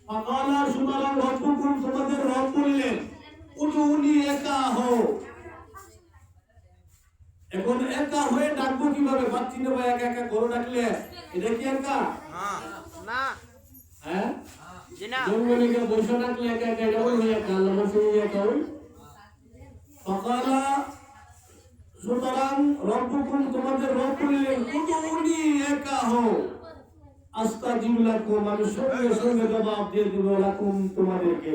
ফাকালা সুতরাং রব্বুকুম তোমাদের রব বললেন উদুনি একা হও। এখন একা হয়ে ডাকবো কিভাবে? পাচ্ছি না ভাই, একা একা করে ডাকলে এটা কি একা? না। হ্যাঁ জি না। জঙ্গলে গিয়ে বসে ডাকলে একা একা এটা বলবে একা, আল্লাহ বলছে একা হই। ফাকালা সুতরাং রব্বুকুম তোমাদের রব বললেন উদুনি একা হও আস্তাজিব লাকুম, আমি সঙ্গে সঙ্গে জবাব দিয়ে দেব লাকুম তোমাদেরকে।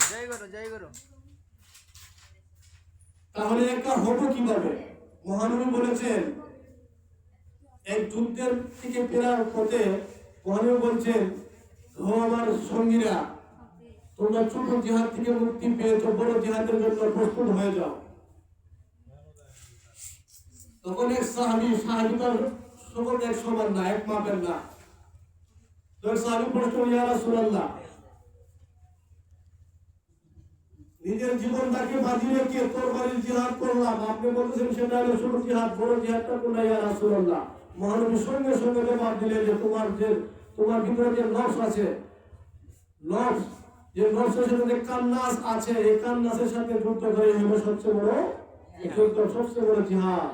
জয় গুরু, জয় গুরু। তাহলে একা হবো কিভাবে? মহানবী বলেছেন এক যুদ্ধের থেকে ফেরার পথে মহানবী বলছেন, ও আমার সঙ্গীরা, তোমরা ছোট জিহাদ থেকে মুক্তি পেয়েছো, বড় জিহাদের জন্য প্রস্তুত হয়ে যাও। তখন এক সাহাবী তার সকল এক সমান না, এক মাপের না। তো এক সাহাবী প্রশ্ন, ইয়া রাসূলুল্লাহ, নিজের জীবনটাকে বাজি রেখে তরবারির জিহাদ করলাম, আপনি বলতেছেন সেটা হলো ছোট জিহাদ, বড় জিহাদটা কোনটা ইয়া রাসূলুল্লাহ? মহানবী সঙ্গে সঙ্গে জবাব দিলেন যে তোমার ভিতরে যে নফস আছে, নফস যে নফসের সাথে যে কান্নাস আছে, এই কান্নাসের সাথে যুদ্ধ করে হলো সবচেয়ে বড় যুদ্ধ, সবচেয়ে বড় জিহাদ।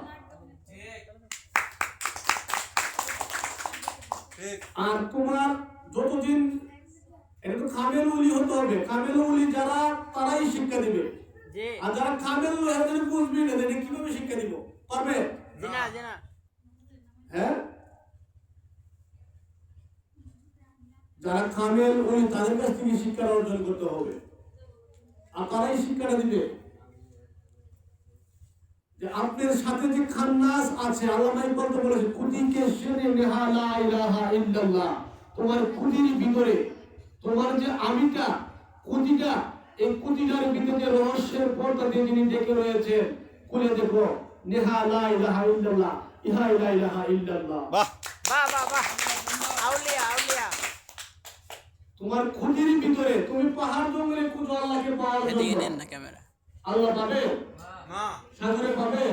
আর তোমার যতদিন, এটা তো কামেল ওলি হতে হবে, কামেল ওলি যারা তারাই শিক্ষা দিবে, আর যারা কামেল ওলি এদের বুঝবি না, এদের কিভাবে শিক্ষা দিব? পারবে? জি না, জি না। হ্যাঁ, যারা কামেল ওলি তাদের কাছ থেকে শিক্ষা অর্জন করতে হবে, আর তারাই শিক্ষাটা দিবে। যে আপনার সাথে যে খান্নাস আছে, আল্লামা ইকবাল তো বলেছে কুতিকে শিরে নেহা লা ইলাহা ইল্লাল্লাহ, তোমার কুতির ভিতরে তোমার যে আমিটা, কুতিটা, এই কুতিটার ভিতরে রহস্যের পর্দা দিয়ে যিনি ডেকে রয়েছেন, খুলে দেখো, নেহা লা ইলাহা ইল্লাল্লাহ, ইহা লা ইলাহা ইল্লাল্লাহ। বাহ বাহ বাহ বাহ, আউলিয়া আউলিয়া। তোমার কুতির ভিতরে তুমি পাহাড় জঙ্গলে খুঁজো আল্লাহকে পাওয়ার জন্য, এদিকে নেন না ক্যামেরা। আল্লাহ পাবে না, সাগরে পাবে।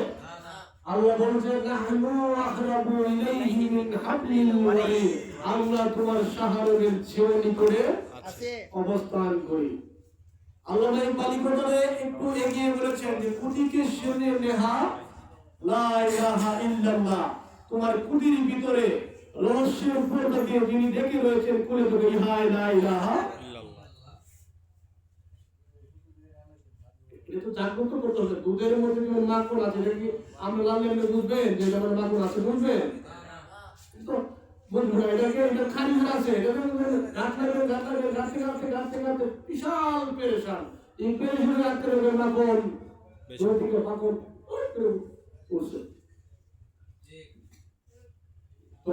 আল্লাহ বলেছেন নাহনু আখরাবু ইলাইহি মিন হাবলিল ওয়ারিদ, আল্লাহ তোমার শাহরের ছেউনি করে আছে অবস্থান করি। আল্লাহ এই বালিকটারে একটু এগিয়ে বলেছেন যে কুতিকে শিরে নেহা লা ইলাহা ইল্লাল্লাহ, তোমার কুতির ভিতরে রহস্যের পর্দা দিয়ে যিনি ডেকে রয়েছেন, খুলে দেবে ইহা লা ইলাহা ইল্লাল্লাহ। এটা তো জাগ্রত করতে হবে। দুধের মধ্যে যেমন মাখন আছে, এটা কি আমরা লাললে বুঝবেন যে যেমন মাখন আছে? বুঝবেন তো বুঝবেন না, এটা খালি আছে, এটা গাঁটতে বিশাল পেরেশান। এই পেরেশানে রাখতে হবে মাখন থেকে মাখন করছে। তো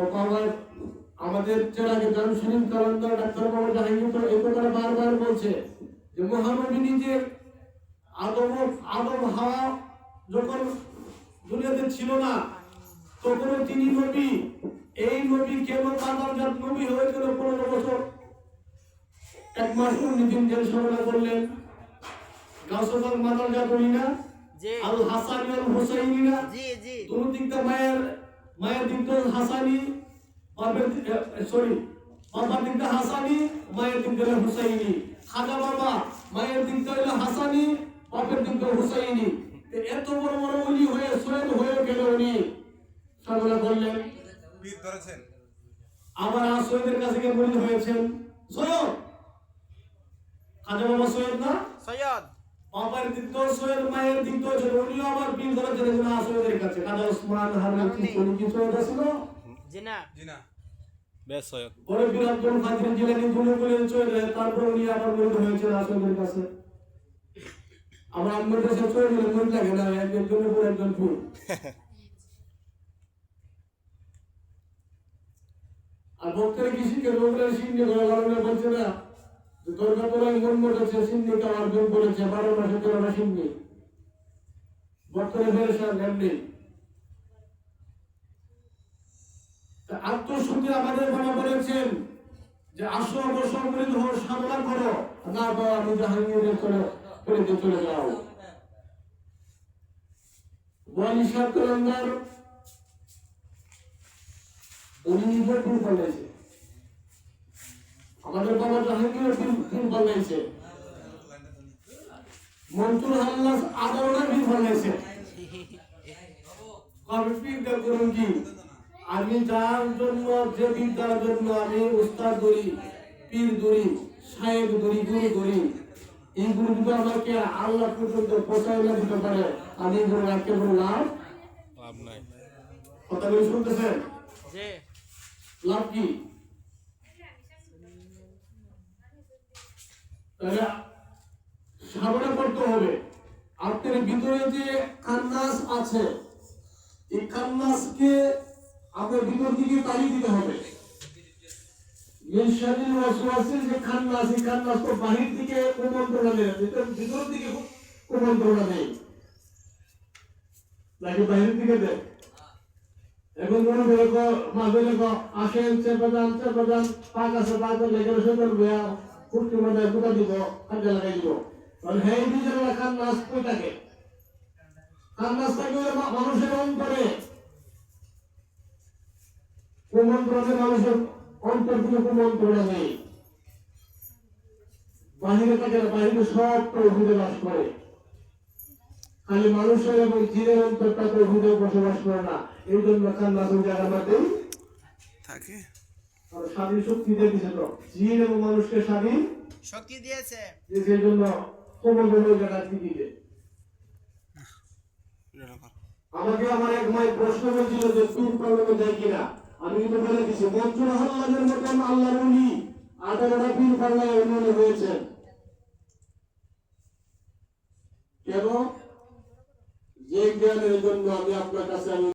আমাদের চেরাগে জানু শরীফ কালান্দার ডাক্তার বাবা জাহাঙ্গীর তো এই কথা বারবার বলছে যে মহানবী নিজে আদম হাওয়া যখন দুনিয়াতে ছিল না, তখন তিনি নবী। এই নবী কেন বাদারজাত নবী হয়েছিল 15 বছর 1 মাস 19 দিন জেল সামনা করলেন। গাছবাগ বাদারজাত হই না, আল হাসানি আল হুসাইনি না, জি জি, দুই দিকটা মায়ের দিকটা হাসানি, বাবার দিকটা হাসানি, মায়ের দিকটা হুসাইনি। খাজা বাবা মায়ের দিকটা হলো হাসানি, বাপের দিকটা হুসাইনি। এত বড় বড় ওলি হয়ে সৈয়দ হয়ে গেল উনি, সামনে করলেন পীর ধরেছেন। আবার সৈয়দের কাছে গিয়ে মুরিদ হয়েছেন সৈয়দ। খাজা বাবা সৈয়দ না, সৈয়দ। বাবার দিকটাও সৈয়দ, মায়ের দিকটাও সৈয়দ, উনিও আবার পীর ধরেছেন সৈয়দের কাছে। খাজা ওসমান হারুন কি সৈয়দ ছিল? জি না, জি না, বেশ সৈয়দ। বড় পীর আব্দুল কাদের জিলানী বলেন সৈয়দ, তারপর উনি আবার মুরিদ হয়েছেন সৈয়দের কাছে। আমরা আমাদের দেশে সৈয়দ হলে মুরিদ লাগে না, একজনের পর একজন পীর। আর ভক্তের কি শিখে লোকরা শিখে ঘরে বলছে না যে দরগা তোলায় মন মোটেছে, সিন্নিকা অর্জন করেছে 12 মাসে 13টা সিন্নি। ভক্তের ফেরেশান এমনি। আত্মশুদ্ধি আমাদের বাবা বলেছেন যে আসো বসো মুরিদ হও, সাধনা করো, না বাবা আমি জাহাঙ্গীরের করে চলে যাও। ওয়ালি শাহ কালান্দার উনি নিজে পীর বানাইছে। আমাদের বাবা জাহাঙ্গীর পীর বানাইছে, মনসুর হাল্লাস আদালতের পীর বানাইছে। কবে পীরটা করুন কি, আমি যার জন্য যে বিদ্যার জন্য আমি উস্তাদ ধরি, পীর ধরি, শায়েখ ধরি, গুরু ধরি, এইগুলো যদি আমাকে আল্লাহ পর্যন্ত পৌঁছায় না দিতে পারে, আমি এগুলো রাখতে কোনো লাভ লাভ নাই। কথাগুলো শুনতেছেন? জি লাভ কি? তাহলে সামনে করতে হবে। আপনার ভিতরে যে খান্নাস আছে, এই খান্নাসকে আপনার ভিতর দিকে তাড়িয়ে দিতে হবে। মিনশারিল ওয়াসওয়াসের যে খান্নাস, এই খান্নাস তো বাহির দিকে কুমন্ত্রণা নেই, ভিতর দিকে কুমন্ত্রণা নেই, নাকি বাহির দিকে দেয়? এখন মনে করে মাঝে আসেন চেপাজান পাক আছে পাক লেগে সুন্দর বেয়া কুর্তি মধ্যে ফুটা দিব, কাজে লাগাই দিব। কারণ হ্যাঁ নিজের খান্নাস কই থাকে, খান্নাস থাকে মানুষের অন্তরে, কুমন্ত্রণে মানুষের অন্তর থেকে কুমন্ত্রণা নেই। বাহিরে থাকে না, বাহিরে সব প্রভুদের বাস করে, খালি মানুষের এবং জিনের অন্তরটা প্রভুদের বসবাস করে না। এই জন্য খান্নাস ওই জায়গার মধ্যে থাকে। স্বাধীন শক্তি দিয়ে দিছে, তো জিন এবং মানুষকে স্বাধীন শক্তি দিয়েছে। সেই জন্য কুমন্ত্রণ ওই জায়গায় দিকে। আমাকে আমার এক মাই প্রশ্ন করেছিল যে পীর পালনে যায় কিনা, আমি কিন্তু বলে দিছি মনসুর হাল্লাজের মতন আল্লাহর ওলি 18টা পীর পাল্লায় উন্নয়ন হয়েছে। কেন? যে জ্ঞানের জন্য আমি আপনার কাছে আমি